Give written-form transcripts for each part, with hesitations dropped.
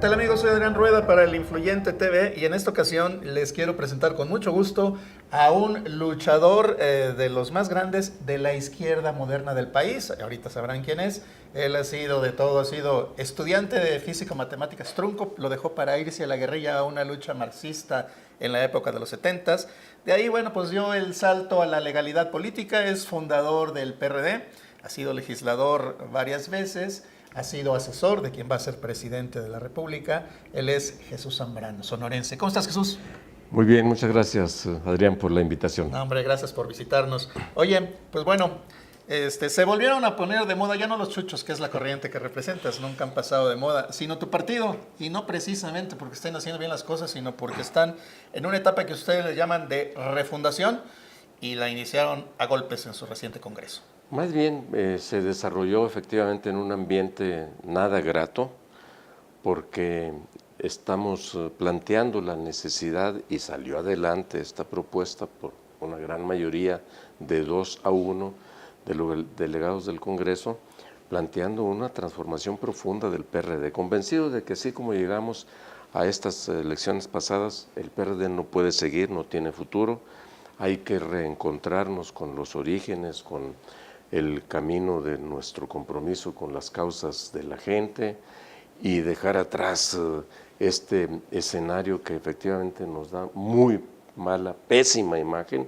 tal amigos? Soy Adrián Rueda para El Influyente TV y en esta ocasión les quiero presentar con mucho gusto a un luchador de los más grandes de la izquierda moderna del país. Ahorita sabrán quién es. Él ha sido de todo, ha sido estudiante de física matemáticas trunco, lo dejó para irse a la guerrilla a una lucha marxista en la época de los 70s. De ahí, bueno, pues dio el salto a la legalidad política, es fundador del PRD, ha sido legislador varias veces, ha sido asesor de quien va a ser presidente de la República. Él es Jesús Zambrano, sonorense. ¿Cómo estás, Jesús? Muy bien, muchas gracias, Adrián, por la invitación. No, hombre, gracias por visitarnos. Oye, pues bueno, se volvieron a poner de moda, ya no los chuchos, que es la corriente que representas, nunca han pasado de moda, sino tu partido, y no precisamente porque estén haciendo bien las cosas, sino porque están en una etapa que ustedes le llaman de refundación y la iniciaron a golpes en su reciente congreso. Más bien se desarrolló efectivamente en un ambiente nada grato, porque estamos planteando la necesidad, y salió adelante esta propuesta por una gran mayoría de 2-1 de los delegados del Congreso, planteando una transformación profunda del PRD, convencido de que así como llegamos a estas elecciones pasadas, el PRD no puede seguir, no tiene futuro, hay que reencontrarnos con los orígenes, con el camino de nuestro compromiso con las causas de la gente y dejar atrás este escenario que efectivamente nos da muy mala, pésima imagen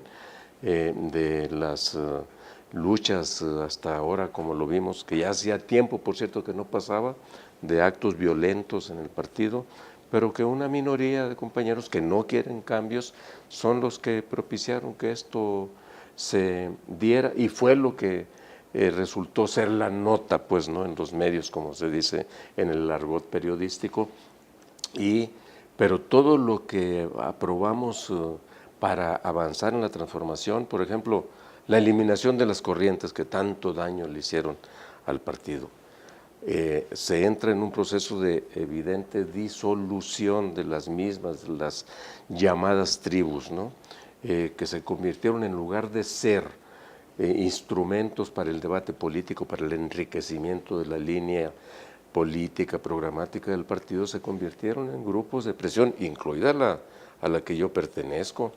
de las luchas hasta ahora, como lo vimos, que ya hacía tiempo, por cierto, que no pasaba, de actos violentos en el partido, pero que una minoría de compañeros que no quieren cambios son los que propiciaron que esto se diera, y fue lo que resultó ser la nota, pues, ¿no?, en los medios, como se dice en el argot periodístico. Pero todo lo que aprobamos para avanzar en la transformación, por ejemplo, la eliminación de las corrientes que tanto daño le hicieron al partido, se entra en un proceso de evidente disolución de las mismas, de las llamadas tribus, ¿no?, que se convirtieron, en lugar de ser instrumentos para el debate político, para el enriquecimiento de la línea política, programática del partido, se convirtieron en grupos de presión, incluida a la que yo pertenezco,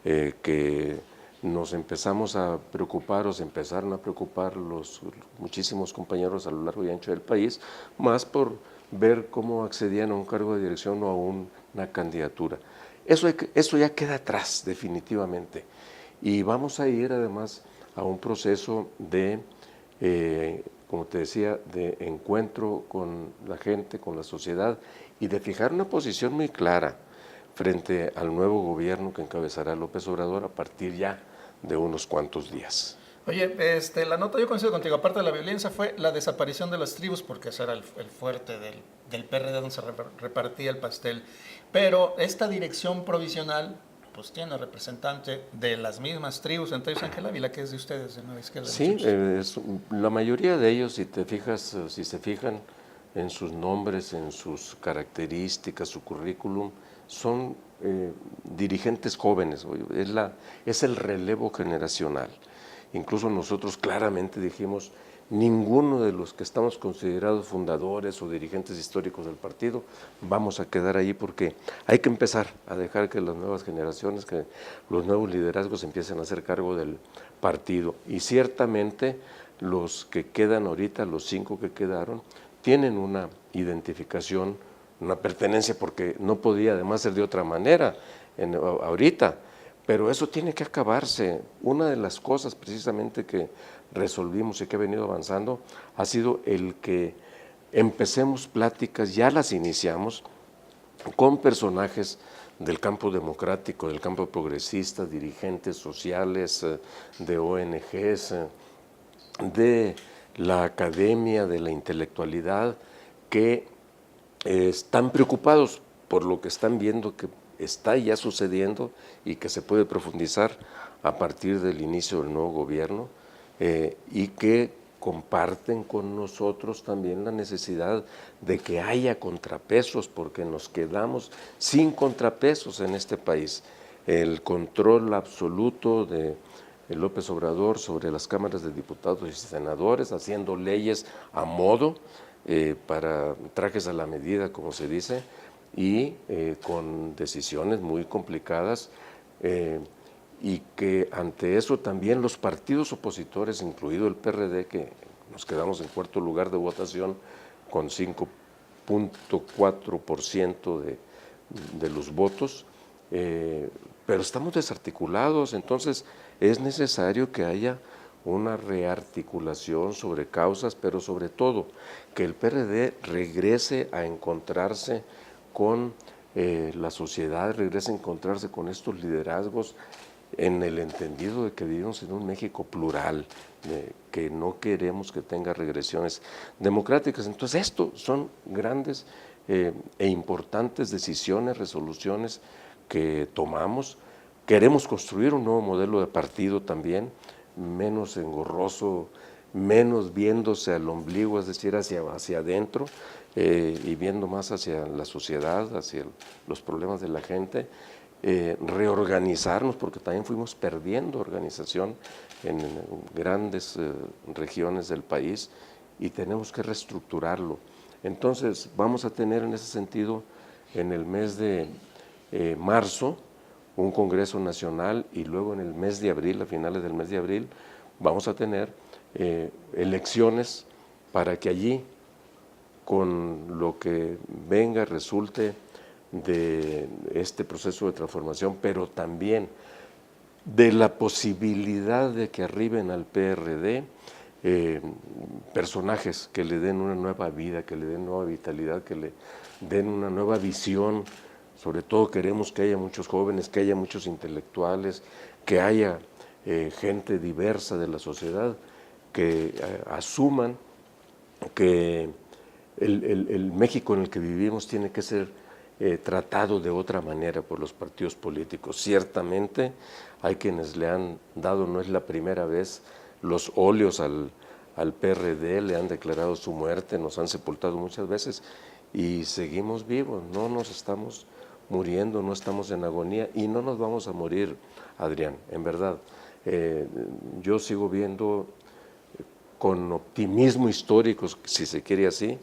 que nos empezamos a preocupar, o se empezaron a preocupar los muchísimos compañeros a lo largo y ancho del país, más por ver cómo accedían a un cargo de dirección o a una candidatura. Eso ya queda atrás definitivamente, y vamos a ir además a un proceso de, como te decía, de encuentro con la gente, con la sociedad, y de fijar una posición muy clara frente al nuevo gobierno que encabezará López Obrador a partir ya de unos cuantos días. Oye, la nota, yo coincido contigo, aparte de la violencia, fue la desaparición de las tribus, porque ese era el fuerte del PRD, donde se repartía el pastel. Pero esta dirección provisional, pues tiene representante de las mismas tribus, entre ellos Ángel Ávila, que es de ustedes, de Nueva Izquierda. Sí, la mayoría de ellos, si te fijas, si se fijan en sus nombres, en sus características, su currículum, son dirigentes jóvenes, es el relevo generacional. Incluso nosotros claramente dijimos, ninguno de los que estamos considerados fundadores o dirigentes históricos del partido vamos a quedar ahí, porque hay que empezar a dejar que las nuevas generaciones, que los nuevos liderazgos empiecen a hacer cargo del partido. Y ciertamente los que quedan ahorita, los 5 que quedaron, tienen una identificación, una pertenencia, porque no podía además ser de otra manera ahorita. Pero eso tiene que acabarse. Una de las cosas precisamente que resolvimos y que ha venido avanzando ha sido el que empecemos pláticas, ya las iniciamos, con personajes del campo democrático, del campo progresista, dirigentes sociales, de ONGs, de la academia, de la intelectualidad, que están preocupados por lo que están viendo que está ya sucediendo y que se puede profundizar a partir del inicio del nuevo gobierno, y que comparten con nosotros también la necesidad de que haya contrapesos, porque nos quedamos sin contrapesos en este país. El control absoluto de López Obrador sobre las cámaras de diputados y senadores, haciendo leyes a modo, para trajes a la medida, como se dice, y con decisiones muy complicadas, y que ante eso también los partidos opositores, incluido el PRD, que nos quedamos en cuarto lugar de votación con 5.4% de los votos, pero estamos desarticulados, entonces es necesario que haya una rearticulación sobre causas, pero sobre todo que el PRD regrese a encontrarse con la sociedad, regrese a encontrarse con estos liderazgos en el entendido de que vivimos en un México plural, que no queremos que tenga regresiones democráticas. Entonces, esto son grandes e importantes decisiones, resoluciones que tomamos. Queremos construir un nuevo modelo de partido también, menos engorroso, menos viéndose al ombligo, es decir, hacia adentro, y viendo más hacia la sociedad, hacia los problemas de la gente. Reorganizarnos, porque también fuimos perdiendo organización en grandes regiones del país y tenemos que reestructurarlo. Entonces vamos a tener en ese sentido en el mes de marzo un Congreso Nacional, y luego en el mes de abril, a finales del mes de abril, vamos a tener elecciones para que allí, con lo que venga, resulte de este proceso de transformación, pero también de la posibilidad de que arriben al PRD personajes que le den una nueva vida, que le den nueva vitalidad, que le den una nueva visión. Sobre todo queremos que haya muchos jóvenes, que haya muchos intelectuales, que haya gente diversa de la sociedad, que asuman que el México en el que vivimos tiene que ser tratado de otra manera por los partidos políticos. Ciertamente hay quienes le han dado, no es la primera vez, los óleos al PRD, le han declarado su muerte, nos han sepultado muchas veces y seguimos vivos, no nos estamos muriendo, no estamos en agonía y no nos vamos a morir, Adrián, en verdad. Yo sigo viendo con optimismo histórico, si se quiere así,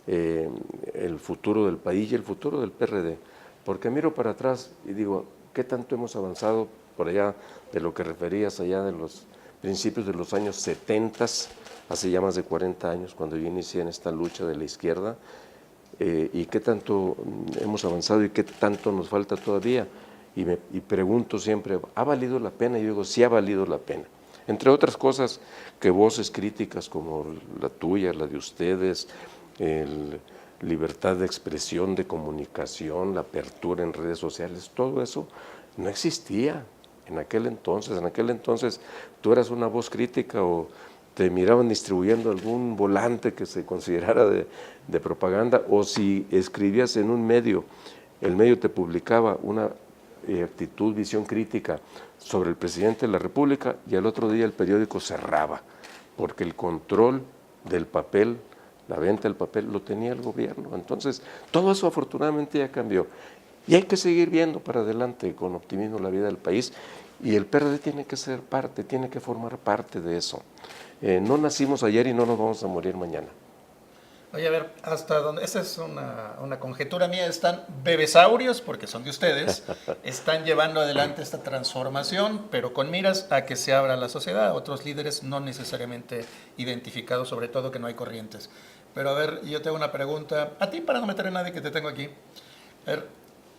el futuro del país y el futuro del PRD, porque miro para atrás y digo, ¿qué tanto hemos avanzado por allá de lo que referías allá de los principios de los años 70, hace ya más de 40 años, cuando yo inicié en esta lucha de la izquierda, y qué tanto hemos avanzado y qué tanto nos falta todavía? Y pregunto siempre, ¿ha valido la pena? Y yo digo, sí ha valido la pena. Entre otras cosas, que voces críticas como la tuya, la de ustedes, libertad de expresión, de comunicación, la apertura en redes sociales, todo eso no existía en aquel entonces. En aquel entonces tú eras una voz crítica o te miraban distribuyendo algún volante que se considerara de propaganda, o si escribías en un medio, el medio te publicaba una actitud, visión crítica sobre el presidente de la República, y al otro día el periódico cerraba, porque el control del papel, la venta del papel, lo tenía el gobierno. Entonces, todo eso afortunadamente ya cambió. Y hay que seguir viendo para adelante con optimismo la vida del país, y el PRD tiene que ser parte, tiene que formar parte de eso. No nacimos ayer y no nos vamos a morir mañana. Oye, a ver, hasta donde, esa es una conjetura mía, están bebesaurios, porque son de ustedes, están llevando adelante esta transformación, pero con miras a que se abra la sociedad a otros líderes no necesariamente identificados, sobre todo que no hay corrientes. Pero a ver, yo te hago una pregunta, a ti para no meter a nadie que te tengo aquí. A ver,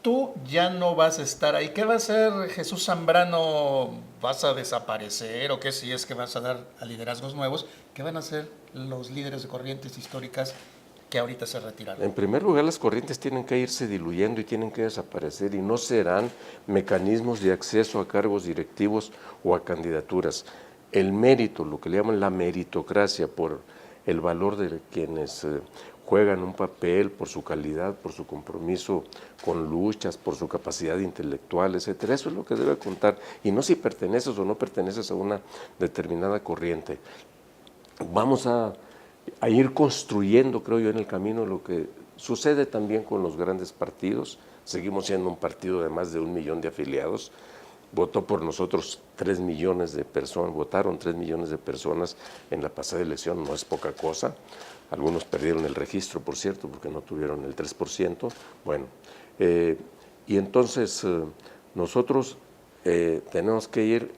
tú ya no vas a estar ahí. ¿Qué va a hacer Jesús Zambrano? ¿Vas a desaparecer o qué, si es que vas a dar a liderazgos nuevos? ¿Qué van a hacer los líderes de corrientes históricas que ahorita se retiraron? En primer lugar, las corrientes tienen que irse diluyendo y tienen que desaparecer, y no serán mecanismos de acceso a cargos directivos o a candidaturas. El mérito, lo que le llaman la meritocracia, por el valor de quienes juegan un papel, por su calidad, por su compromiso con luchas, por su capacidad intelectual, etcétera. Eso es lo que debe contar, y no si perteneces o no perteneces a una determinada corriente. Vamos a ir construyendo, creo yo, en el camino lo que sucede también con los grandes partidos. Seguimos siendo un partido de más de 1 millón de afiliados. Votó por nosotros 3 millones de personas, votaron 3 millones de personas en la pasada elección, no es poca cosa. algunos perdieron el registro, por cierto, porque no tuvieron el 3%. Bueno, y entonces nosotros tenemos que ir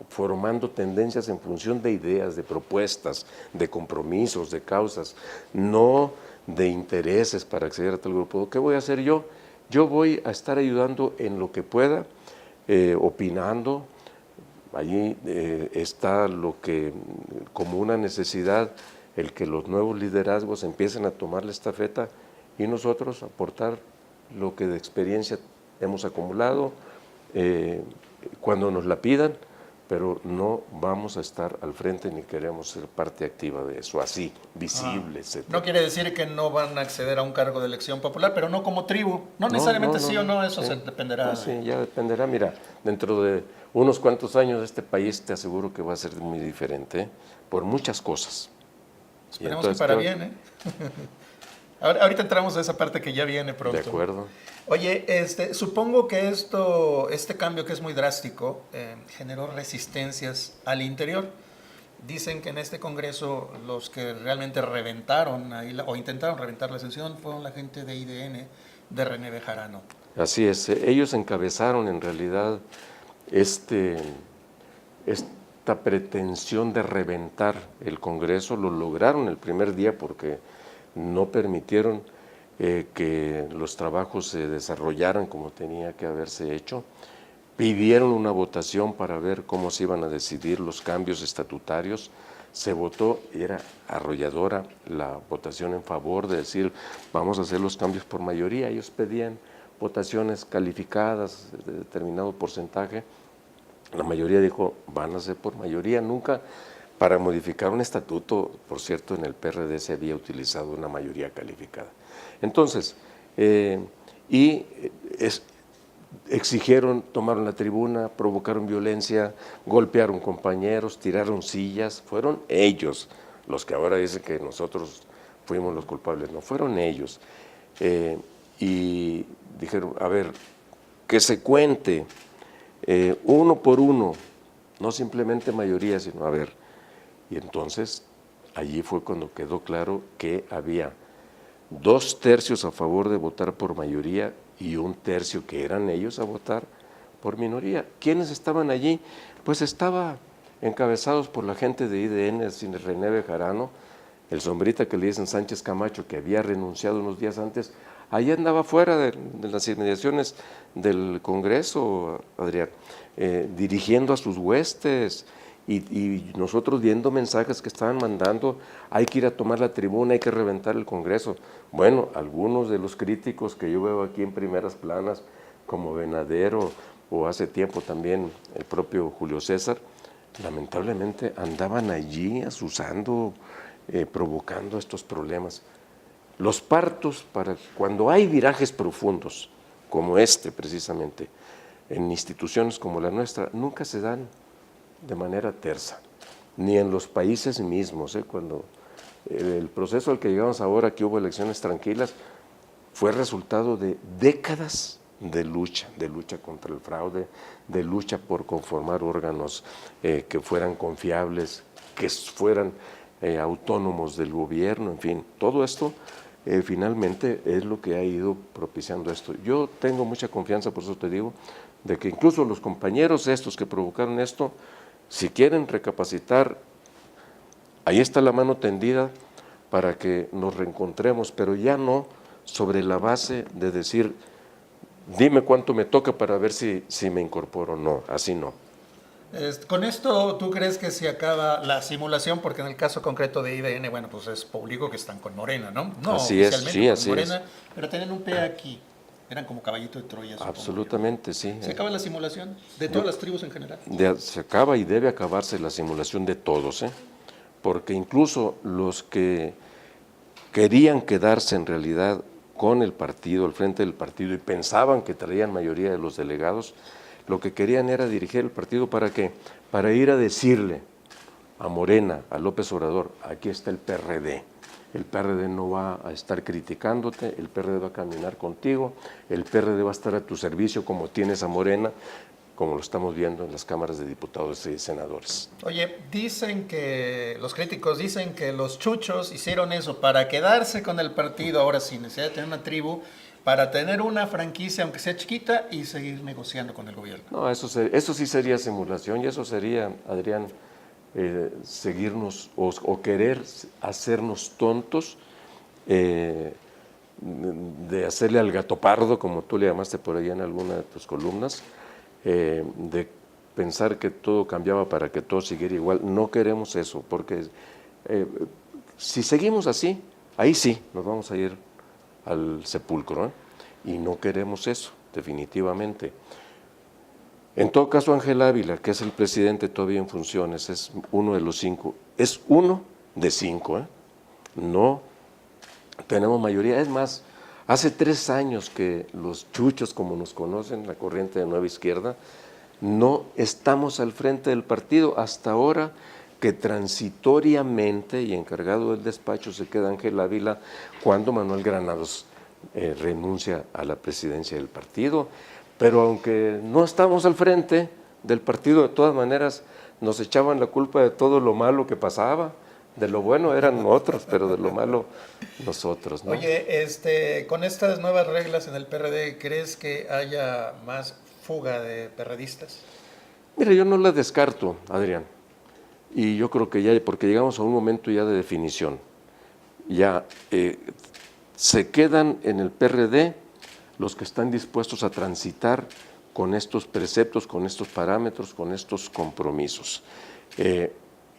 formando tendencias en función de ideas, de propuestas, de compromisos, de causas, no de intereses para acceder a tal grupo. ¿Qué voy a hacer yo? Yo voy a estar ayudando en lo que pueda, opinando. Allí está lo que, como una necesidad, el que los nuevos liderazgos empiecen a tomar la estafeta y nosotros aportar lo que de experiencia hemos acumulado cuando nos la pidan, pero no vamos a estar al frente ni queremos ser parte activa de eso, así, visible, etc. No quiere decir que no van a acceder a un cargo de elección popular, pero no como tribu. No necesariamente sí o no, eso sí, se dependerá. pues sí, ya dependerá. Mira, dentro de unos cuantos años este país te aseguro que va a ser muy diferente, por muchas cosas. Esperemos que para bien, ¿eh? Ahorita entramos a esa parte que ya viene pronto. De acuerdo. Oye, supongo que este cambio que es muy drástico generó resistencias al interior. Dicen que en este Congreso los que realmente reventaron o intentaron reventar la sesión fueron la gente de IDN, de René Bejarano. Así es, ellos encabezaron en realidad esta pretensión de reventar el Congreso. Lo lograron el primer día porque no permitieron que los trabajos se desarrollaran como tenía que haberse hecho. Pidieron una votación para ver cómo se iban a decidir los cambios estatutarios. Se votó y era arrolladora la votación en favor de decir vamos a hacer los cambios por mayoría. Ellos pedían votaciones calificadas de determinado porcentaje. La mayoría dijo van a ser por mayoría. Nunca para modificar un estatuto, por cierto, en el PRD se había utilizado una mayoría calificada. Entonces, exigieron, tomaron la tribuna, provocaron violencia, golpearon compañeros, tiraron sillas. Fueron ellos los que ahora dicen que nosotros fuimos los culpables. No, fueron ellos. Y dijeron, a ver, que se cuente uno por uno, no simplemente mayoría, sino a ver. Y entonces allí fue cuando quedó claro que había 2/3 a favor de votar por mayoría y 1/3 que eran ellos a votar por minoría. ¿Quiénes estaban allí? Pues estaba encabezados por la gente de IDN, es decir, René Bejarano, el sombrita que le dicen Sánchez Camacho, que había renunciado unos días antes. Allí andaba fuera de las inmediaciones del Congreso, Adrián, dirigiendo a sus huestes, y nosotros viendo mensajes que estaban mandando, hay que ir a tomar la tribuna, hay que reventar el Congreso. Bueno, algunos de los críticos que yo veo aquí en primeras planas, como Venadero o hace tiempo también el propio Julio César, lamentablemente andaban allí asusando, provocando estos problemas. Los partos, para cuando hay virajes profundos, como este precisamente, en instituciones como la nuestra, nunca se dan de manera tersa, ni en los países mismos. Cuando el proceso al que llegamos ahora, que hubo elecciones tranquilas, fue resultado de décadas de lucha contra el fraude, de lucha por conformar órganos que fueran confiables, que fueran autónomos del gobierno, en fin, todo esto finalmente es lo que ha ido propiciando esto. Yo tengo mucha confianza, por eso te digo, de que incluso los compañeros estos que provocaron esto, si quieren recapacitar, ahí está la mano tendida para que nos reencontremos, pero ya no sobre la base de decir, dime cuánto me toca para ver si me incorporo. No, así no. Con esto, ¿tú crees que se acaba la simulación? Porque en el caso concreto de IDN, bueno, pues es público que están con Morena, ¿no? No así oficialmente es, sí, con así Morena, es. pero tienen un P aquí. Eran como caballito de Troya. Absolutamente, sí. ¿Se acaba la simulación de todas las tribus en general? Se acaba y debe acabarse la simulación de todos, porque incluso los que querían quedarse en realidad con el partido, al frente del partido, y pensaban que traían mayoría de los delegados, lo que querían era dirigir el partido ¿para qué? Para ir a decirle a Morena, a López Obrador, aquí está el PRD. El PRD no va a estar criticándote, el PRD va a caminar contigo, el PRD va a estar a tu servicio como tienes a Morena, como lo estamos viendo en las cámaras de diputados y senadores. Oye, dicen que los críticos dicen que los chuchos hicieron eso para quedarse con el partido, ahora sin necesidad de tener una tribu, para tener una franquicia, aunque sea chiquita, y seguir negociando con el gobierno. No, eso sí sería simulación y eso sería, Adrián, seguirnos o querer hacernos tontos, de hacerle al gato pardo, como tú le llamaste por ahí en alguna de tus columnas, de pensar que todo cambiaba para que todo siguiera igual. No queremos eso, porque si seguimos así, ahí sí nos vamos a ir al sepulcro, ¿eh? Y no queremos eso, definitivamente. En todo caso, Ángel Ávila, que es el presidente todavía en funciones, es uno de los 5, es uno de 5, ¿eh? No tenemos mayoría. Es más, hace 3 años que los chuchos, como nos conocen, la corriente de Nueva Izquierda, no estamos al frente del partido. Hasta ahora que transitoriamente y encargado del despacho se queda Ángel Ávila cuando Manuel Granados renuncia a la presidencia del partido. Pero aunque no estamos al frente del partido, de todas maneras nos echaban la culpa de todo lo malo que pasaba. De lo bueno eran otros, pero de lo malo nosotros, ¿no? Oye, con estas nuevas reglas en el PRD, ¿crees que haya más fuga de perredistas? Mira, yo no la descarto, Adrián, y yo creo que ya, porque llegamos a un momento ya de definición, ya se quedan en el PRD los que están dispuestos a transitar con estos preceptos, con estos parámetros, con estos compromisos.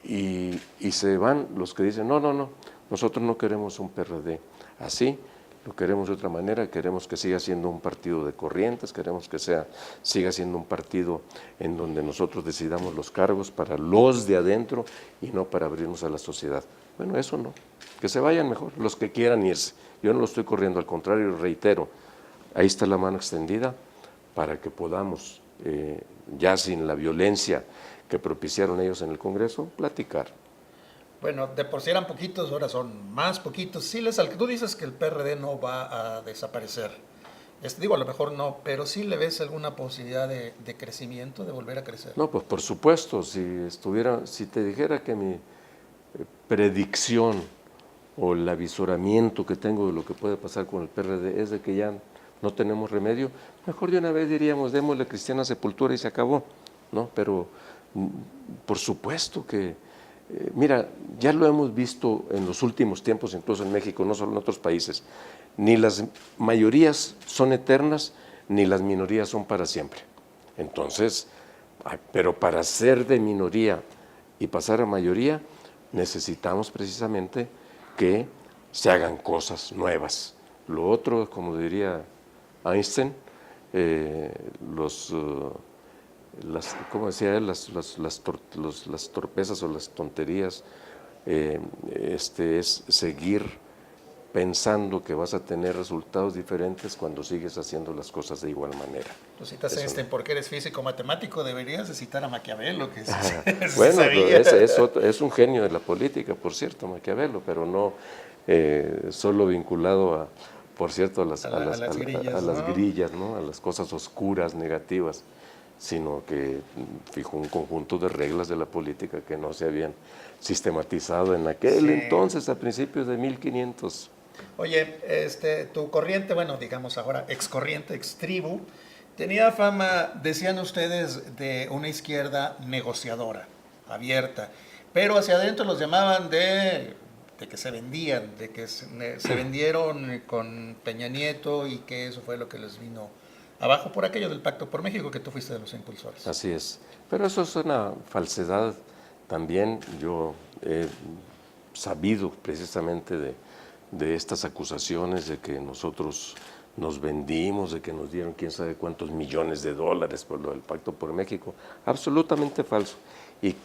Y se van los que dicen, no, nosotros no queremos un PRD así, lo queremos de otra manera, queremos que siga siendo un partido de corrientes, queremos que siga siendo un partido en donde nosotros decidamos los cargos para los de adentro y no para abrirnos a la sociedad. Bueno, eso no, que se vayan mejor, los que quieran irse. Yo no lo estoy corriendo, al contrario, reitero, ahí está la mano extendida para que podamos, ya sin la violencia que propiciaron ellos en el Congreso, platicar. Bueno, de por sí eran poquitos, ahora son más poquitos. Sí tú dices que el PRD no va a desaparecer. Digo, a lo mejor no, pero sí le ves alguna posibilidad de crecimiento, de volver a crecer. No, pues por supuesto, si te dijera que mi predicción o el avisoramiento que tengo de lo que puede pasar con el PRD es de que ya no tenemos remedio, mejor de una vez diríamos, démosle cristiana sepultura y se acabó, ¿no? Pero por supuesto que, mira, ya lo hemos visto en los últimos tiempos, incluso en México, no solo en otros países, ni las mayorías son eternas, ni las minorías son para siempre. Entonces, pero para ser de minoría y pasar a mayoría, necesitamos precisamente que se hagan cosas nuevas. Lo otro, como diría Einstein, ¿cómo decía él? Las torpezas o las tonterías, es seguir pensando que vas a tener resultados diferentes cuando sigues haciendo las cosas de igual manera. Tú citas a Einstein porque eres físico matemático, deberías de citar a Maquiavelo, que bueno, es un genio de la política, por cierto, Maquiavelo, pero no solo vinculado por cierto, a las grillas, ¿no? A las cosas oscuras, negativas, sino que fijó un conjunto de reglas de la política que no se habían sistematizado en aquel entonces, a principios de 1500. Oye, tu corriente, bueno, digamos ahora excorriente, extribu, tenía fama, decían ustedes, de una izquierda negociadora, abierta, pero hacia adentro los llamaban de que se vendían, de que se vendieron con Peña Nieto y que eso fue lo que les vino abajo por aquello del Pacto por México, que tú fuiste de los impulsores. Así es, pero eso es una falsedad también. Yo he sabido precisamente de estas acusaciones de que nosotros nos vendimos, de que nos dieron quién sabe cuántos millones de dólares por lo del Pacto por México. Absolutamente falso. Y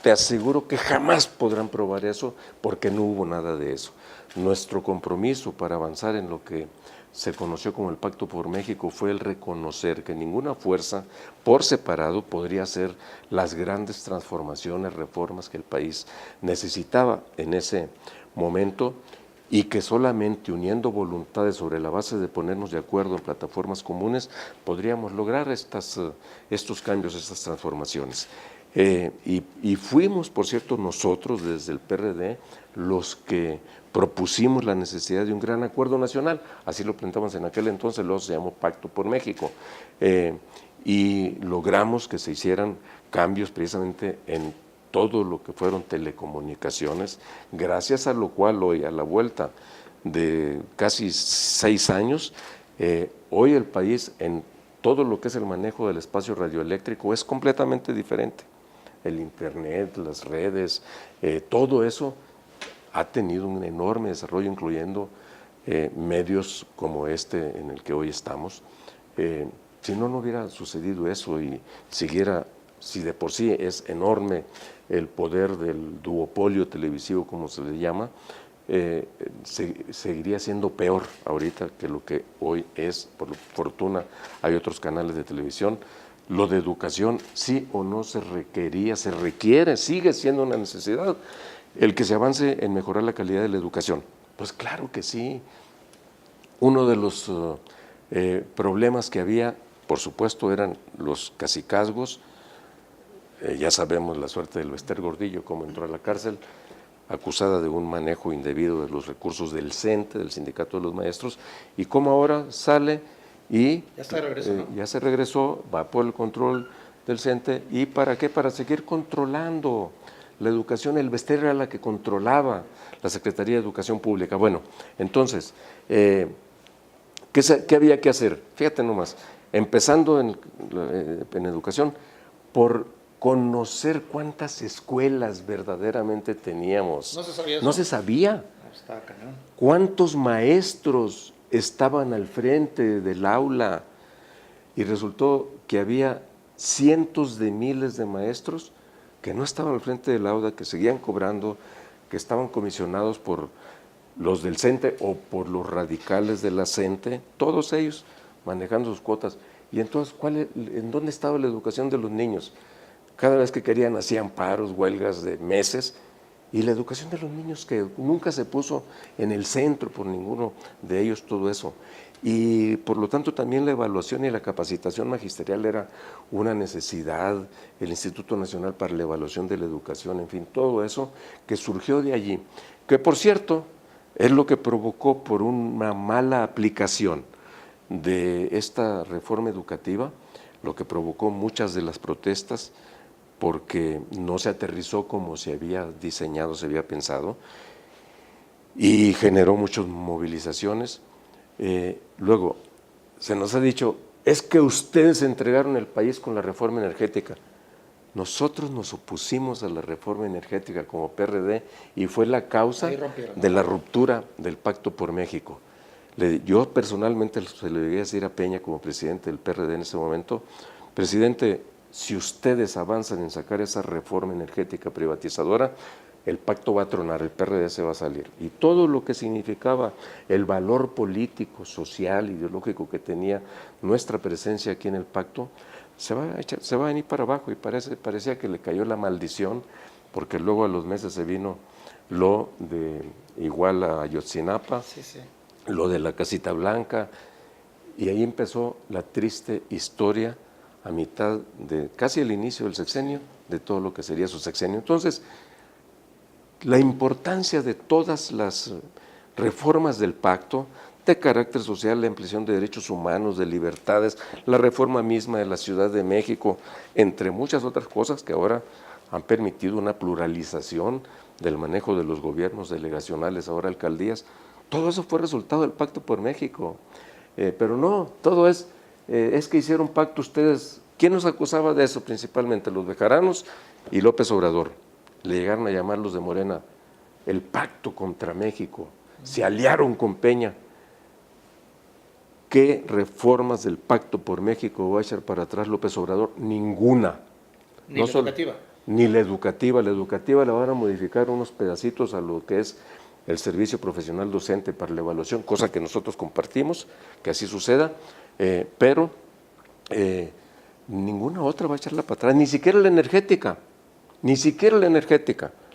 te aseguro que jamás podrán probar eso porque no hubo nada de eso. Nuestro compromiso para avanzar en lo que se conoció como el Pacto por México fue el reconocer que ninguna fuerza por separado podría hacer las grandes transformaciones, reformas que el país necesitaba en ese momento y que solamente uniendo voluntades sobre la base de ponernos de acuerdo en plataformas comunes podríamos lograr estos cambios, estas transformaciones. Y fuimos, por cierto, nosotros desde el PRD los que propusimos la necesidad de un gran acuerdo nacional, así lo planteamos en aquel entonces, luego se llamó Pacto por México, y logramos que se hicieran cambios precisamente en todo lo que fueron telecomunicaciones, gracias a lo cual hoy, a la vuelta de casi 6 años, hoy el país en todo lo que es el manejo del espacio radioeléctrico es completamente diferente. El internet, las redes, todo eso ha tenido un enorme desarrollo, incluyendo medios como este en el que hoy estamos. Si no, no hubiera sucedido eso y siguiera, si de por sí es enorme el poder del duopolio televisivo, como se le llama, seguiría siendo peor ahorita que lo que hoy es. Por fortuna hay otros canales de televisión. Lo de educación, sí o no se requería, se requiere, sigue siendo una necesidad el que se avance en mejorar la calidad de la educación. Pues claro que sí. Uno de los problemas que había, por supuesto, eran los cacicazgos. Ya sabemos la suerte del Bester Gordillo, cómo entró a la cárcel, acusada de un manejo indebido de los recursos del CENTE, del Sindicato de los Maestros, y cómo ahora sale y Ya se regresó, ¿no? ya se regresó, va por el control del CENTE. ¿Y para qué? Para seguir controlando la educación. El Bester era la que controlaba la Secretaría de Educación Pública. Bueno, entonces, ¿qué había que hacer? Fíjate nomás, empezando en educación, por conocer cuántas escuelas verdaderamente teníamos. ¿No se sabía eso? No se sabía. No, estaba cañón. ¿Cuántos maestros estaban al frente del aula? Y resultó que había cientos de miles de maestros que no estaban al frente del aula, que seguían cobrando, que estaban comisionados por los del CENTE o por los radicales de la CENTE, todos ellos manejando sus cuotas. Y entonces, ¿en dónde estaba la educación de los niños? Cada vez que querían hacían paros, huelgas de meses, y la educación de los niños que nunca se puso en el centro por ninguno de ellos, todo eso. Y por lo tanto también la evaluación y la capacitación magisterial era una necesidad, el Instituto Nacional para la Evaluación de la Educación, en fin, todo eso que surgió de allí, que por cierto es lo que provocó por una mala aplicación de esta reforma educativa, lo que provocó muchas de las protestas, porque no se aterrizó como se había diseñado, se había pensado, y generó muchas movilizaciones. Luego, se nos ha dicho, es que ustedes entregaron el país con la reforma energética. Nosotros nos opusimos a la reforma energética como PRD y fue la causa de la ruptura del Pacto por México. Yo personalmente se le debía decir a Peña como presidente del PRD en ese momento, presidente, si ustedes avanzan en sacar esa reforma energética privatizadora, el pacto va a tronar, el PRD se va a salir. Y todo lo que significaba el valor político, social, ideológico que tenía nuestra presencia aquí en el pacto, se va a venir para abajo, y parecía que le cayó la maldición, porque luego a los meses se vino lo de igual a Ayotzinapa, lo de la Casita Blanca, y ahí empezó la triste historia a mitad de casi el inicio del sexenio, de todo lo que sería su sexenio. Entonces, la importancia de todas las reformas del pacto, de carácter social, la ampliación de derechos humanos, de libertades, la reforma misma de la Ciudad de México, entre muchas otras cosas que ahora han permitido una pluralización del manejo de los gobiernos delegacionales, ahora alcaldías, todo eso fue resultado del Pacto por México. Pero no, todo es que hicieron pacto ustedes. ¿Quién nos acusaba de eso principalmente? Los bejaranos y López Obrador. Le llegaron a llamar los de Morena el pacto contra México. Se aliaron con Peña. ¿Qué reformas del Pacto por México va a echar para atrás López Obrador? Ninguna. Ni la educativa. Ni la educativa. La educativa la van a modificar unos pedacitos a lo que es el servicio profesional docente para la evaluación, cosa que nosotros compartimos, que así suceda, pero ninguna otra va a echarla para atrás, ni siquiera la energética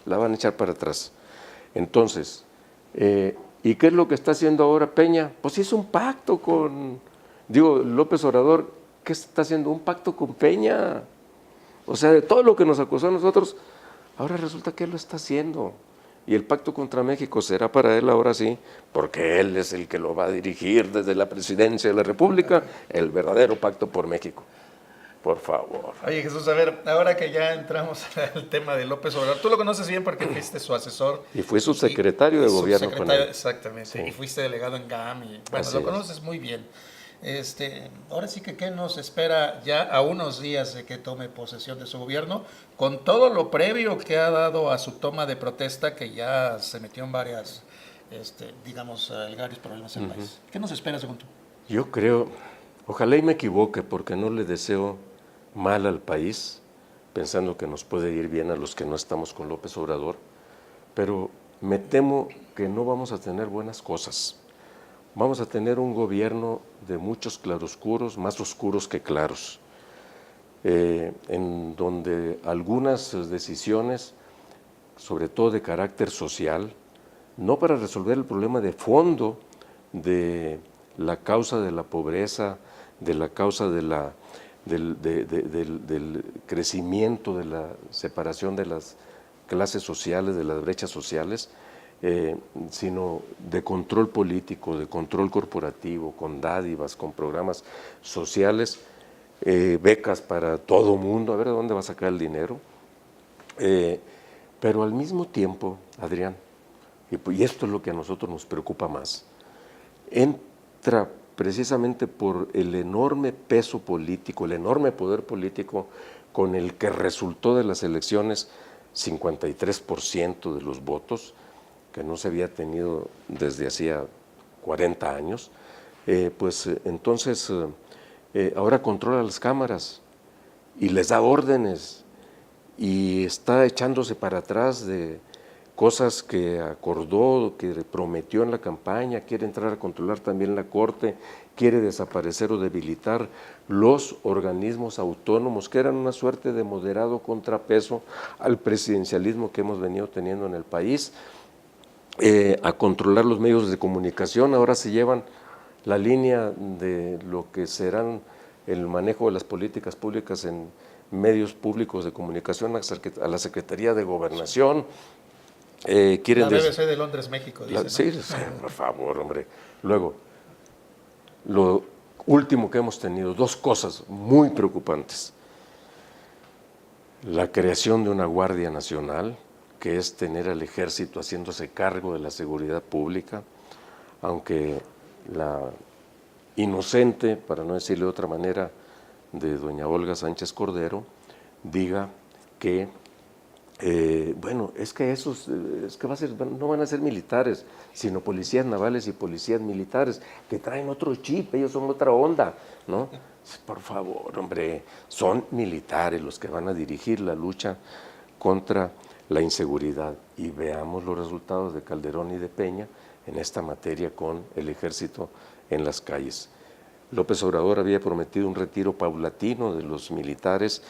la van a echar para atrás. Entonces, ¿Y qué es lo que está haciendo ahora Peña? Pues hizo un pacto con, digo, López Obrador, ¿qué está haciendo? Un pacto con Peña. O sea, de todo lo que nos acusó a nosotros, ahora resulta que él lo está haciendo. Y el pacto contra México será para él ahora sí, porque él es el que lo va a dirigir desde la presidencia de la República, el verdadero pacto por México. Por favor. Oye, Jesús, a ver, ahora que ya entramos al tema de López Obrador, tú lo conoces bien porque fuiste su asesor. Y fue subsecretario de gobierno con él. Exactamente, sí. Y fuiste delegado en GAM. Y, bueno, Así lo conoces muy bien. Ahora sí que ¿qué nos espera ya a unos días de que tome posesión de su gobierno? Con todo lo previo que ha dado a su toma de protesta, que ya se metió en varias, digamos, varios problemas en el país. ¿Qué nos espera según tú? Yo creo, ojalá y me equivoque, porque no le deseo mal al país, pensando que nos puede ir bien a los que no estamos con López Obrador, pero me temo que no vamos a tener buenas cosas. Vamos a tener un gobierno de muchos claroscuros, más oscuros que claros, en donde algunas decisiones, sobre todo de carácter social, no para resolver el problema de fondo de la causa de la pobreza, de la causa de del crecimiento, de la separación de las clases sociales, de las brechas sociales, sino de control político, de control corporativo, con dádivas, con programas sociales, becas para todo mundo, a ver de dónde va a sacar el dinero. Pero al mismo tiempo, Adrián, y esto es lo que a nosotros nos preocupa más, entra precisamente por el enorme peso político, el enorme poder político con el que resultó de las elecciones 53% de los votos, que no se había tenido desde hacía 40 años, entonces ahora controla las cámaras y les da órdenes y está echándose para atrás de cosas que acordó, que prometió en la campaña, quiere entrar a controlar también la Corte, quiere desaparecer o debilitar los organismos autónomos, que eran una suerte de moderado contrapeso al presidencialismo que hemos venido teniendo en el país, a controlar los medios de comunicación. Ahora se llevan la línea de lo que serán el manejo de las políticas públicas en medios públicos de comunicación a la Secretaría de Gobernación. La BBC de Londres, México, dice, ¿no? Sí, por favor, hombre. Luego, lo último que hemos tenido, dos cosas muy preocupantes. La creación de una Guardia Nacional, que es tener al ejército haciéndose cargo de la seguridad pública, aunque la inocente, para no decirle de otra manera, de doña Olga Sánchez Cordero, diga que es que esos, no van a ser militares, sino policías navales y policías militares, que traen otro chip, ellos son otra onda, ¿no? Por favor, hombre, son militares los que van a dirigir la lucha contra la inseguridad, y veamos los resultados de Calderón y de Peña en esta materia con el ejército en las calles. López Obrador había prometido un retiro paulatino de los militares,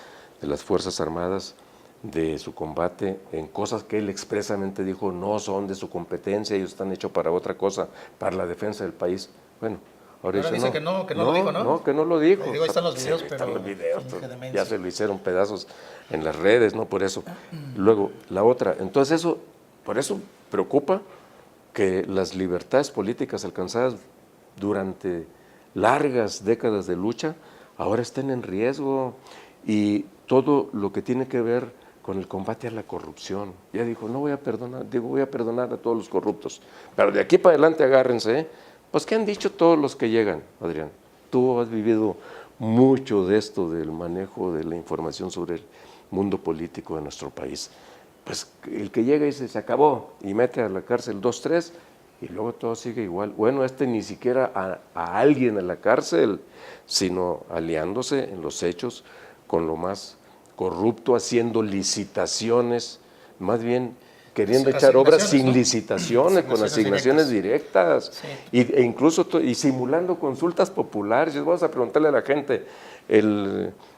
de las Fuerzas Armadas, de su combate en cosas que él expresamente dijo no son de su competencia, ellos están hechos para otra cosa, para la defensa del país. Bueno, ahora dice que no lo dijo, ¿no? No, que no lo dijo. Digo, ahí están los videos, sí, pero están los videos, ya se lo hicieron pedazos en las redes, ¿no? Por eso. Luego, la otra, entonces por eso preocupa que las libertades políticas alcanzadas durante largas décadas de lucha ahora estén en riesgo, y todo lo que tiene que ver con el combate a la corrupción. Ya dijo, voy a perdonar a todos los corruptos, pero de aquí para adelante agárrense, ¿eh? Pues ¿qué han dicho todos los que llegan, Adrián? Tú has vivido mucho de esto, del manejo de la información sobre el mundo político de nuestro país. Pues el que llega y dice, se acabó, y mete a la cárcel 2, 3, y luego todo sigue igual. Bueno, ni siquiera a alguien a la cárcel, sino aliándose en los hechos con lo más corrupto, haciendo licitaciones, más bien queriendo echar obras sin licitaciones, con asignaciones directas, sí. E incluso simulando consultas populares. Vamos a preguntarle a la gente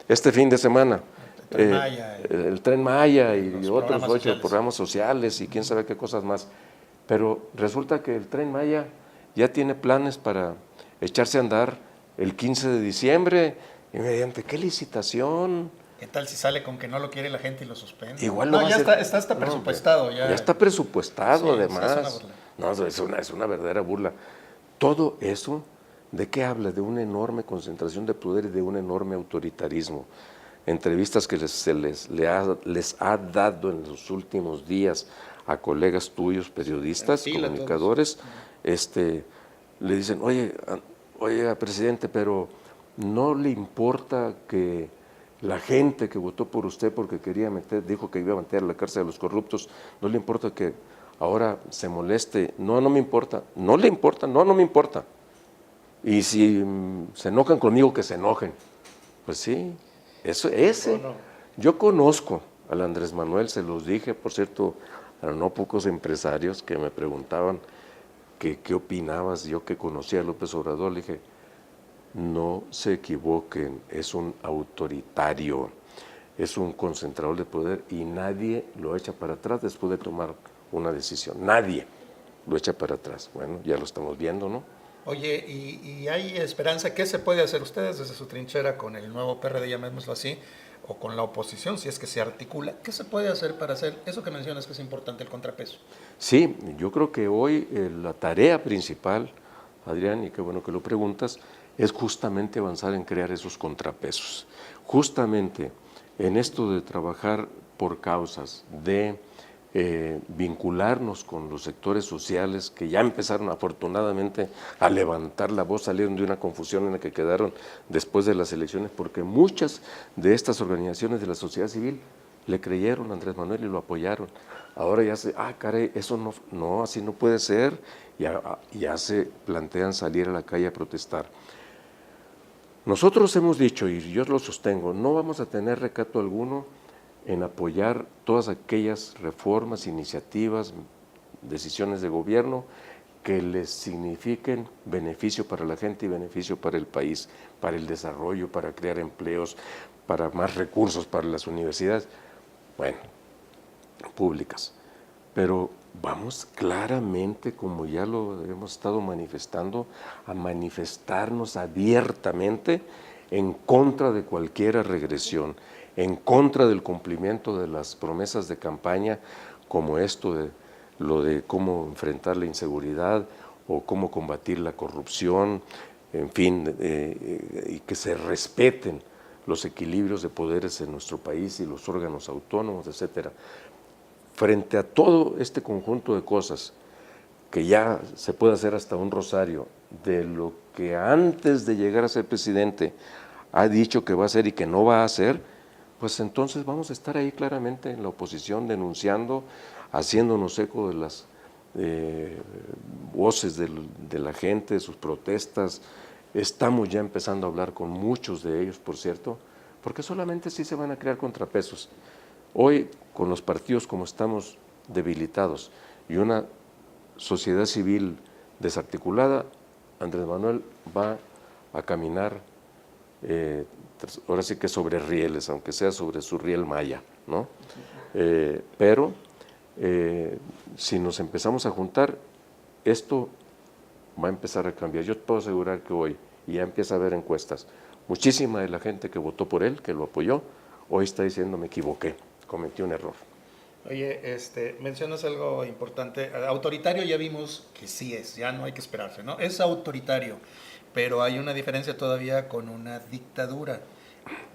este fin de semana, el Tren Maya y otros 8 programas sociales y quién sabe qué cosas más. Pero resulta que el Tren Maya ya tiene planes para echarse a andar el 15 de diciembre, y mediante qué licitación. ¿Qué tal si sale con que no lo quiere la gente y lo suspende? Igual lo No, va a ya hacer. está hasta No, presupuestado. ya está presupuestado, Sí, además. es una burla. No, es una verdadera burla. Todo eso, ¿de qué habla? De una enorme concentración de poder y de un enorme autoritarismo. Entrevistas que les ha dado en los últimos días a colegas tuyos, periodistas, comunicadores, le dicen, oye, presidente, pero ¿no le importa que la gente que votó por usted porque dijo que iba a meter a la cárcel a los corruptos, no le importa que ahora se moleste? No, no me importa. ¿No le importa? No, no me importa. Y si se enojan conmigo, que se enojen. Pues sí, ese. No. Yo conozco al Andrés Manuel, se los dije, por cierto, a no pocos empresarios que me preguntaban qué opinabas. Yo que conocía a López Obrador, le dije, no se equivoquen, es un autoritario, es un concentrador de poder y nadie lo echa para atrás después de tomar una decisión. Nadie lo echa para atrás. Bueno, ya lo estamos viendo, ¿no? Oye, y hay esperanza. ¿Qué se puede hacer ustedes desde su trinchera con el nuevo PRD, llamémoslo así, o con la oposición, si es que se articula? ¿Qué se puede hacer para hacer eso que mencionas que es importante, el contrapeso? Sí, yo creo que hoy la tarea principal, Adrián, y qué bueno que lo preguntas, es justamente avanzar en crear esos contrapesos. Justamente en esto de trabajar por causas, de vincularnos con los sectores sociales que ya empezaron afortunadamente a levantar la voz, salieron de una confusión en la que quedaron después de las elecciones, porque muchas de estas organizaciones de la sociedad civil le creyeron a Andrés Manuel y lo apoyaron. Ahora ya caray, eso no, así no puede ser, ya se plantean salir a la calle a protestar. Nosotros hemos dicho, y yo lo sostengo, no vamos a tener recato alguno en apoyar todas aquellas reformas, iniciativas, decisiones de gobierno que les signifiquen beneficio para la gente y beneficio para el país, para el desarrollo, para crear empleos, para más recursos para las universidades, bueno, públicas. Pero vamos claramente, como ya lo hemos estado manifestando, a manifestarnos abiertamente en contra de cualquier regresión, en contra del cumplimiento de las promesas de campaña, como lo de cómo enfrentar la inseguridad o cómo combatir la corrupción, en fin, y que se respeten los equilibrios de poderes en nuestro país y los órganos autónomos, etcétera. Frente a todo este conjunto de cosas, que ya se puede hacer hasta un rosario de lo que antes de llegar a ser presidente ha dicho que va a hacer y que no va a hacer, pues entonces vamos a estar ahí claramente en la oposición denunciando, haciéndonos eco de las voces de la gente, de sus protestas. Estamos ya empezando a hablar con muchos de ellos, por cierto, porque solamente así se van a crear contrapesos. Hoy, con los partidos como estamos debilitados y una sociedad civil desarticulada, Andrés Manuel va a caminar, ahora sí que sobre rieles, aunque sea sobre su riel maya, ¿no? Pero si nos empezamos a juntar, esto va a empezar a cambiar. Yo te puedo asegurar que hoy, y ya empieza a haber encuestas, muchísima de la gente que votó por él, que lo apoyó, hoy está diciendo me equivoqué, cometí un error. Oye, mencionas algo importante. Autoritario ya vimos que sí es, ya no hay que esperarse, ¿no? Es autoritario, pero hay una diferencia todavía con una dictadura.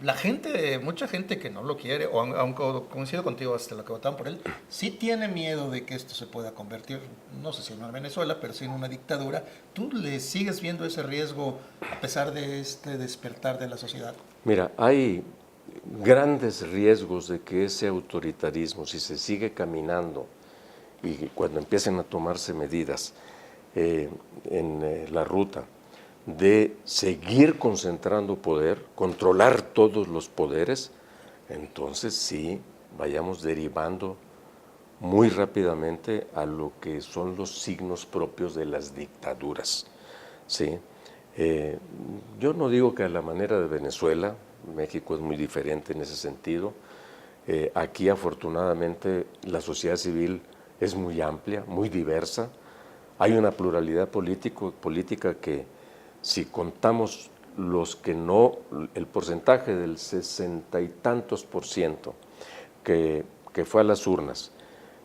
La gente, mucha gente que no lo quiere, o aunque coincido contigo hasta lo que votaron por él, sí tiene miedo de que esto se pueda convertir, no sé si en una Venezuela, pero sí en una dictadura. ¿Tú le sigues viendo ese riesgo a pesar de este despertar de la sociedad? Mira, hay grandes riesgos de que ese autoritarismo, si se sigue caminando y cuando empiecen a tomarse medidas en la ruta de seguir concentrando poder, controlar todos los poderes, entonces sí vayamos derivando muy rápidamente a lo que son los signos propios de las dictaduras, ¿sí? Yo no digo que a la manera de Venezuela, México es muy diferente en ese sentido. Aquí afortunadamente la sociedad civil es muy amplia, muy diversa. Hay una pluralidad política que, si contamos los que no, el porcentaje del 60 y tantos por ciento que fue a las urnas,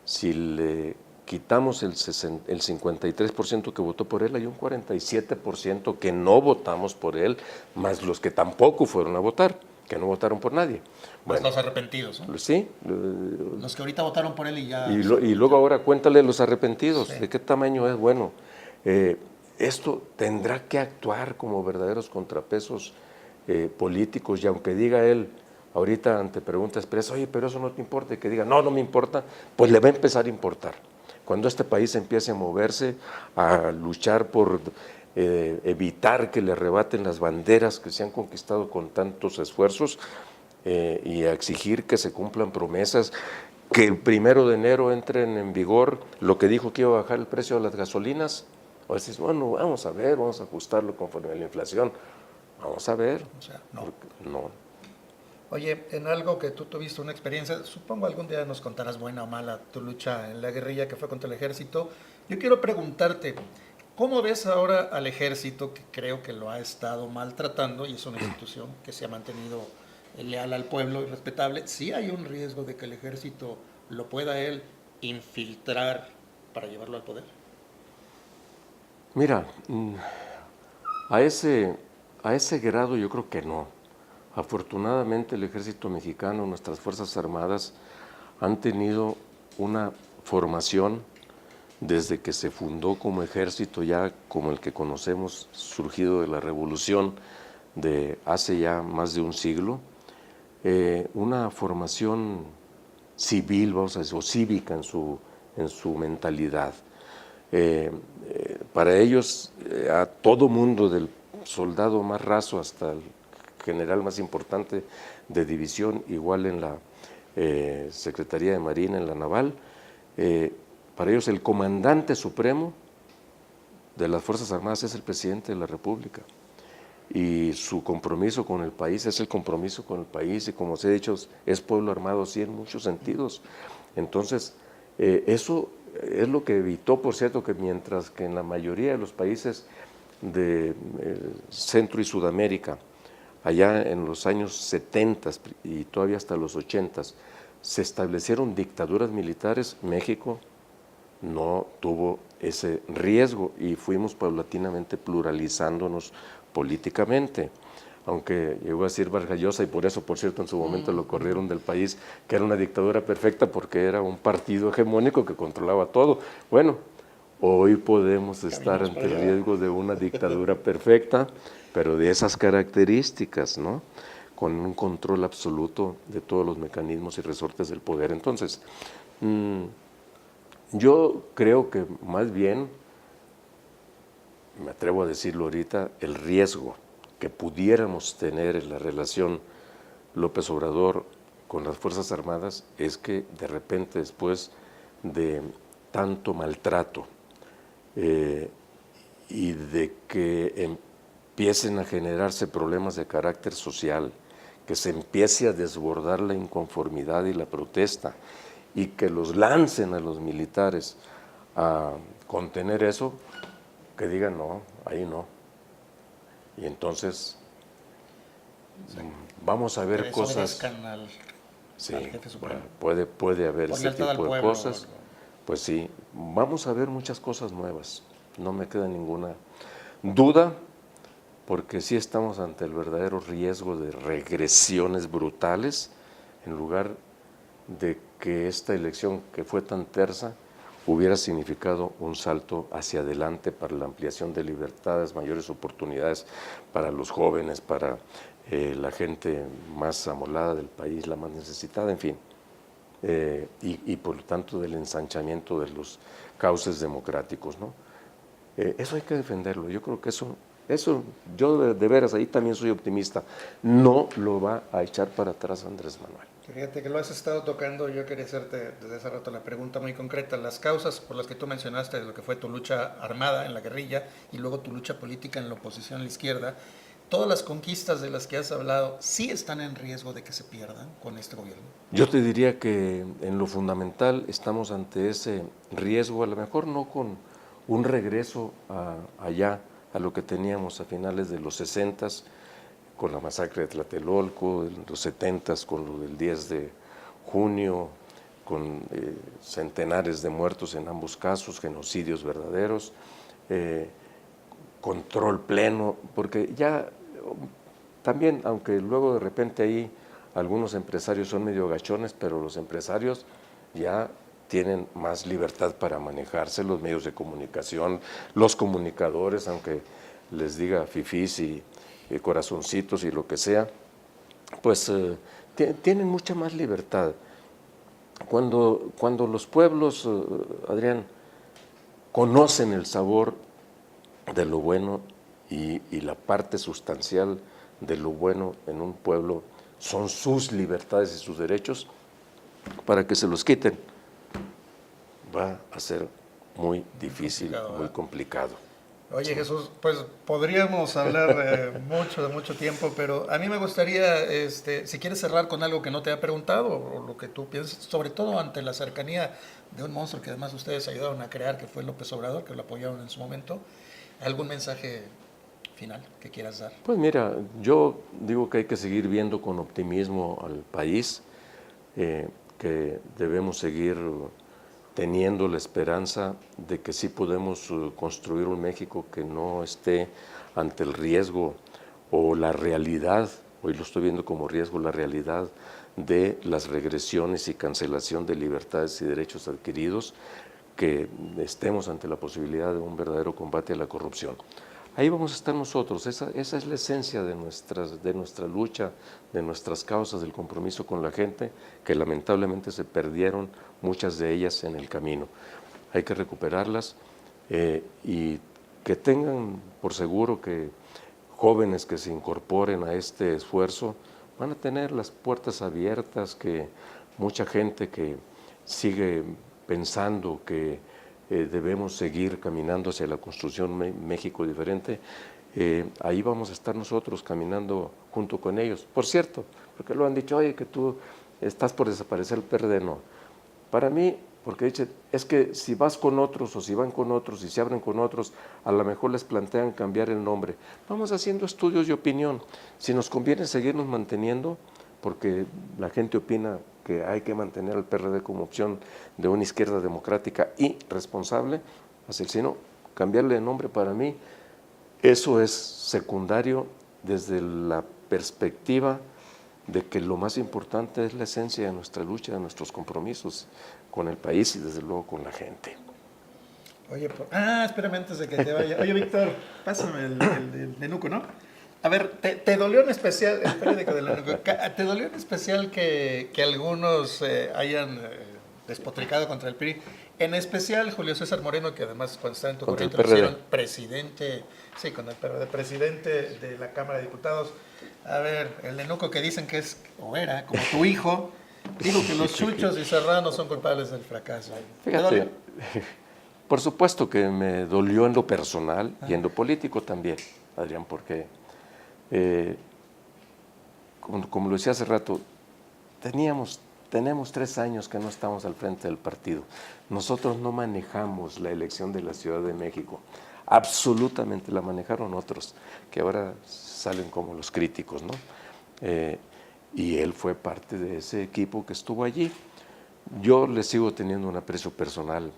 si le quitamos el 53% que votó por él, hay un 47% que no votamos por él, más los que tampoco fueron a votar, que no votaron por nadie. Más los arrepentidos, ¿no? Sí. Los que ahorita votaron por él y ya... Y luego ahora cuéntale los arrepentidos, Sí. ¿de qué tamaño es? Bueno, esto tendrá que actuar como verdaderos contrapesos políticos, y aunque diga él ahorita ante preguntas expresas, oye, pero eso no te importa, y que diga, no, no me importa, pues le va a empezar a importar. Cuando este país empiece a moverse, a luchar por evitar que le arrebaten las banderas que se han conquistado con tantos esfuerzos, y a exigir que se cumplan promesas, que el 1 de enero entren en vigor lo que dijo que iba a bajar el precio de las gasolinas. O decís, bueno, vamos a ver, vamos a ajustarlo conforme a la inflación. Vamos a ver. O sea, no. No. Oye, en algo que tú tuviste una experiencia, supongo algún día nos contarás buena o mala tu lucha en la guerrilla que fue contra el ejército. Yo quiero preguntarte, ¿cómo ves ahora al ejército, que creo que lo ha estado maltratando y es una institución que se ha mantenido leal al pueblo y respetable? ¿Sí hay un riesgo de que el ejército lo pueda él infiltrar para llevarlo al poder? Mira, a ese grado yo creo que no. Afortunadamente el ejército mexicano, nuestras Fuerzas Armadas, han tenido una formación desde que se fundó como ejército, ya como el que conocemos, surgido de la revolución de hace ya más de un siglo, una formación civil, vamos a decir, o cívica en su mentalidad. Para ellos, a todo mundo, del soldado más raso hasta el general más importante de división, igual en la Secretaría de Marina, en la Naval, para ellos el comandante supremo de las Fuerzas Armadas es el presidente de la República. Y su compromiso con el país es el compromiso con el país, y como os he dicho, es pueblo armado, sí, en muchos sentidos. Entonces, eso es lo que evitó, por cierto, que mientras que en la mayoría de los países de Centro y Sudamérica, allá en los años 70 y todavía hasta los 80, se establecieron dictaduras militares, México no tuvo ese riesgo y fuimos paulatinamente pluralizándonos políticamente. Aunque llegó a decir Vargas Llosa, y por eso, por cierto, en su momento lo corrieron del país, que era una dictadura perfecta porque era un partido hegemónico que controlaba todo. Bueno, hoy podemos estar ante el riesgo de una dictadura perfecta, pero de esas características, ¿no? Con un control absoluto de todos los mecanismos y resortes del poder. Entonces, yo creo que más bien, me atrevo a decirlo ahorita, el riesgo que pudiéramos tener en la relación López Obrador con las Fuerzas Armadas es que de repente, después de tanto maltrato y de que empiecen a generarse problemas de carácter social, que se empiece a desbordar la inconformidad y la protesta, y que los lancen a los militares a contener eso, que digan no, ahí no. Y entonces vamos a ver cosas. Al jefe supremo. Puede haber Por ese lealtad tipo al de pueblo, cosas. Pues sí, vamos a ver muchas cosas nuevas. No me queda ninguna duda, porque sí estamos ante el verdadero riesgo de regresiones brutales, en lugar de que esta elección, que fue tan tersa, hubiera significado un salto hacia adelante para la ampliación de libertades, mayores oportunidades para los jóvenes, para la gente más amolada del país, la más necesitada, en fin, y por lo tanto del ensanchamiento de los cauces democráticos, ¿no? Eso hay que defenderlo. Yo creo que eso yo de veras ahí también soy optimista. No lo va a echar para atrás Andrés Manuel. Fíjate que lo has estado tocando. Yo quería hacerte desde hace rato la pregunta muy concreta. Las causas por las que tú mencionaste, de lo que fue tu lucha armada en la guerrilla y luego tu lucha política en la oposición a la izquierda, todas las conquistas de las que has hablado, sí están en riesgo de que se pierdan con este gobierno? Yo te diría que en lo fundamental estamos ante ese riesgo, a lo mejor no con un regreso allá, a lo que teníamos a finales de los 60s, con la masacre de Tlatelolco, en los 70s con lo del 10 de junio, con centenares de muertos en ambos casos, genocidios verdaderos, control pleno, porque ya también, aunque luego de repente ahí algunos empresarios son medio gachones, pero los empresarios ya tienen más libertad para manejarse, los medios de comunicación, los comunicadores, aunque les diga fifís y corazoncitos y lo que sea, pues tienen mucha más libertad. Cuando los pueblos, Adrián, conocen el sabor de lo bueno y la parte sustancial de lo bueno en un pueblo son sus libertades y sus derechos, para que se los quiten va a ser muy difícil, muy complicado. Oye, Jesús, pues podríamos hablar mucho tiempo, pero a mí me gustaría, si quieres cerrar con algo que no te ha preguntado, o lo que tú piensas, sobre todo ante la cercanía de un monstruo que además ustedes ayudaron a crear, que fue López Obrador, que lo apoyaron en su momento, ¿algún mensaje final que quieras dar? Pues mira, yo digo que hay que seguir viendo con optimismo al país, que debemos seguir teniendo la esperanza de que sí podemos construir un México que no esté ante el riesgo o la realidad, hoy lo estoy viendo como riesgo, la realidad de las regresiones y cancelación de libertades y derechos adquiridos, que estemos ante la posibilidad de un verdadero combate a la corrupción. Ahí vamos a estar nosotros, esa es la esencia de nuestra lucha, de nuestras causas, del compromiso con la gente, que lamentablemente se perdieron muchas de ellas en el camino. Hay que recuperarlas y que tengan por seguro que jóvenes que se incorporen a este esfuerzo van a tener las puertas abiertas, que mucha gente que sigue pensando que debemos seguir caminando hacia la construcción México diferente, ahí vamos a estar nosotros caminando junto con ellos. Por cierto, porque lo han dicho, oye, que tú estás por desaparecer el PRD, no. Para mí, porque dice, es que si vas con otros o si van con otros y se abren con otros, a lo mejor les plantean cambiar el nombre. Vamos haciendo estudios de opinión. Si nos conviene seguirnos manteniendo, porque la gente opina que hay que mantener al PRD como opción de una izquierda democrática y responsable, así, si no, cambiarle de nombre para mí, eso es secundario desde la perspectiva de que lo más importante es la esencia de nuestra lucha, de nuestros compromisos con el país y desde luego con la gente. Oye, espérame antes de que te vaya. Oye, Víctor, pásame el Nenuco, ¿no? A ver, ¿te dolió en especial, el periódico del Nenuco, te dolió en especial que algunos hayan despotricado contra el PRI? En especial Julio César Moreno, que además cuando estaba en tu gobierno lo hicieron presidente, sí, con el PRD, presidente de la Cámara de Diputados. A ver, el Nenuco, que dicen que es, o era, como tu hijo, dijo que los Chuchos y Serrano son culpables del fracaso. Fíjate, por supuesto que me dolió en lo personal y en lo político también, Adrián, porque como lo decía hace rato, tenemos 3 años que no estamos al frente del partido. Nosotros no manejamos la elección de la Ciudad de México, absolutamente la manejaron otros, que ahora salen como los críticos, ¿no? Y él fue parte de ese equipo que estuvo allí. Yo le sigo teniendo un aprecio personal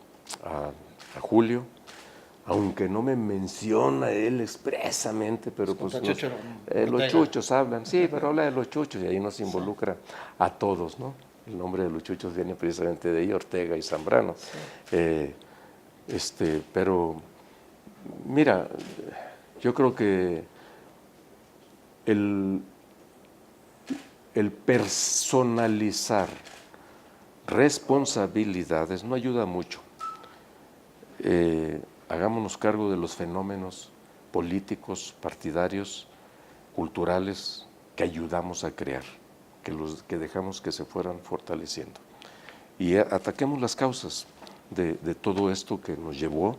a Julio, aunque no me menciona él expresamente, pero pues los chuchos hablan, sí, pero habla de los chuchos y ahí nos involucra a todos, ¿no? El nombre de los chuchos viene precisamente de ahí, Ortega y Zambrano. Sí. Pero mira, yo creo que el personalizar responsabilidades no ayuda mucho. Hagámonos cargo de los fenómenos políticos, partidarios, culturales que ayudamos a crear, que dejamos que se fueran fortaleciendo. Y ataquemos las causas de todo esto que nos llevó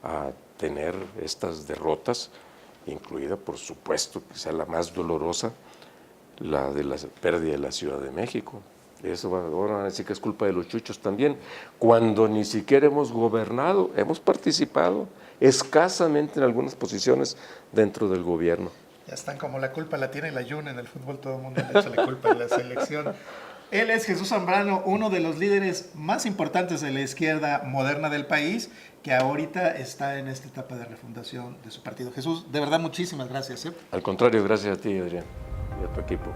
a tener estas derrotas incluida, por supuesto, quizá la más dolorosa, la de la pérdida de la Ciudad de México. Eso ahora van a decir que es culpa de los chuchos también, cuando ni siquiera hemos gobernado, hemos participado escasamente en algunas posiciones dentro del gobierno. Ya están como la culpa la tiene la Jun en el fútbol, todo el mundo le echa la culpa a la selección. Él es Jesús Zambrano, uno de los líderes más importantes de la izquierda moderna del país, que ahorita está en esta etapa de refundación de su partido. Jesús, de verdad muchísimas gracias. Al contrario, gracias a ti, Adrián, y a tu equipo.